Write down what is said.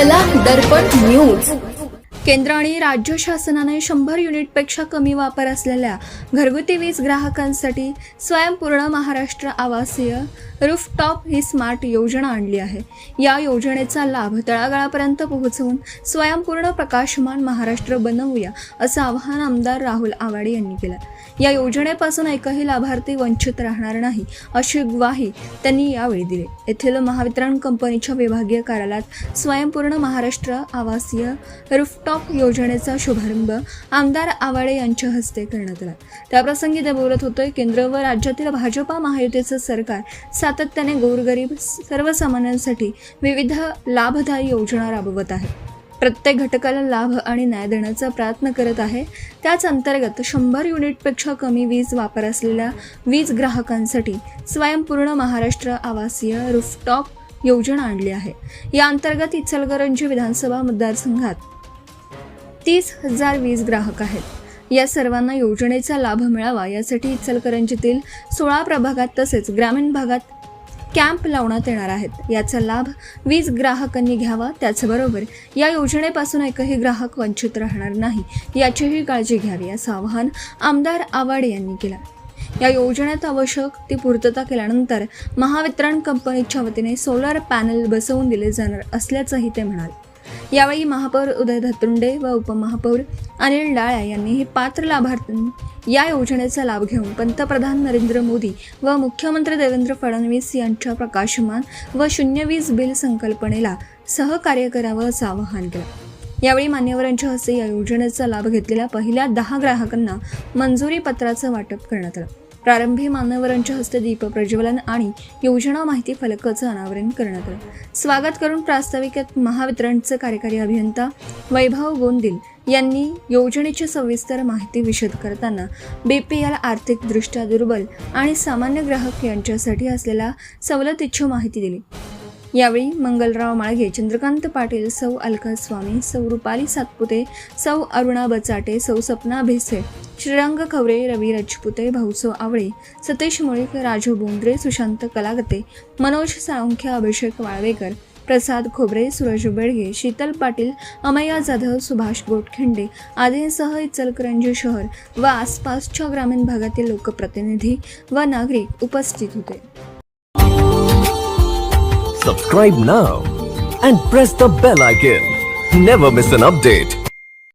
कला दर्पण न्यूज। केंद्र आणि राज्य शासनाने 100 युनिटपेक्षा कमी वापर असलेल्या घरगुती वीज ग्राहकांसाठी स्वयंपूर्ण महाराष्ट्र आवासीय रूफटॉप ही स्मार्ट योजना आणली आहे। या योजनेचा लाभ तळागाळापर्यंत पोहोचवून स्वयंपूर्ण प्रकाशमान महाराष्ट्र बनवूया असं आवाहन आमदार राहुल आवाडे यांनी केलं। या योजनेपासून एकही लाभार्थी वंचित राहणार नाही अशी ग्वाही त्यांनी यावेळी दिली। येथील महावितरण कंपनीच्या विभागीय कार्यालयात स्वयंपूर्ण महाराष्ट्र आवासीय रूफटॉप योजनेचा शुभारंभ आमदार आवाडे यांच्या हस्ते करण्यात आला। त्याप्रसंगी ते बोलत होते। केंद्र व राज्यातील भाजपा महायुतीचे सरकार सातत्याने गोरगरीब सर्वसामान्यांसाठी विविध लाभदायी योजना राबवत आहे। प्रत्येक घटकाला लाभ आणि न्याय देण्याचा प्रयत्न करत आहे। त्याच अंतर्गत 100 युनिटपेक्षा कमी वीज वापर असलेल्या वीज ग्राहकांसाठी स्वयंपूर्ण महाराष्ट्र आवासीय रूफटॉप योजना आणली आहे। या अंतर्गत इचलकरंजी विधानसभा मतदारसंघात 30,000 वीज ग्राहक आहेत। या सर्वांना योजनेचा लाभ मिळावा यासाठी इचलकरंजीतील 16 प्रभागात तसेच ग्रामीण भागात कॅम्प लावण्यात येणार आहेत। याचा लाभ वीज ग्राहकांनी घ्यावा। त्याचबरोबर या योजनेपासून एकही ग्राहक वंचित राहणार नाही याचीही काळजी घ्यावी असं आवाहन आमदार आवाडे यांनी केलं। या योजनेत आवश्यक ती पूर्तता केल्यानंतर महावितरण कंपनीच्या वतीने सोलर पॅनल बसवून दिले जाणार असल्याचंही ते म्हणाले। यावेळी महापौर उदय धतुंडे व उपमहापौर अनिल डाळे यांनीही पात्र लाभार्थ्यांनी या योजनेचा लाभ घेऊन पंतप्रधान नरेंद्र मोदी व मुख्यमंत्री देवेंद्र फडणवीस यांच्या प्रकाशमान व शून्य वीज बिल संकल्पनेला सहकार्य करावं असं आवाहन केलं। यावेळी मान्यवरांच्या हस्ते या योजनेचा लाभ घेतलेल्या पहिल्या 10 ग्राहकांना मंजुरी पत्राचं वाटप करण्यात आलं। प्रारंभी मान्यवरांच्या हस्ते दीप प्रज्वलन आणि योजना माहिती फलकाचं अनावरण करण्यात आलं। स्वागत करून प्रास्ताविकात महावितरणचे कार्यकारी अभियंता वैभव गोंदिल यांनी योजनेची सविस्तर माहिती विशद करताना BPL आर्थिकदृष्ट्या दुर्बल आणि सामान्य ग्राहक यांच्यासाठी असलेल्या सवलतीची माहिती दिली। यावेळी मंगलराव माळगे, चंद्रकांत पाटील, सौ अलका स्वामी, सौ रुपाली सातपुते, सौ अरुणा बचाटे, सौ सपना भिसे, श्रीरंग खवरे, रवी राजपुते, भाऊसो आवळे, सतीश मुळीक, राजू बोंद्रे, सुशांत कलागते, मनोज साळुंखे, अभिषेक वाळवेकर, प्रसाद खोबरे, सूरज बेडगे, शीतल पाटील, अमया जाधव, सुभाष गोटखिंडे आदींसह इचलकरंजी शहर व आसपासच्या ग्रामीण भागातील लोकप्रतिनिधी व नागरिक उपस्थित होते। Subscribe now and press the bell icon. Never miss an update.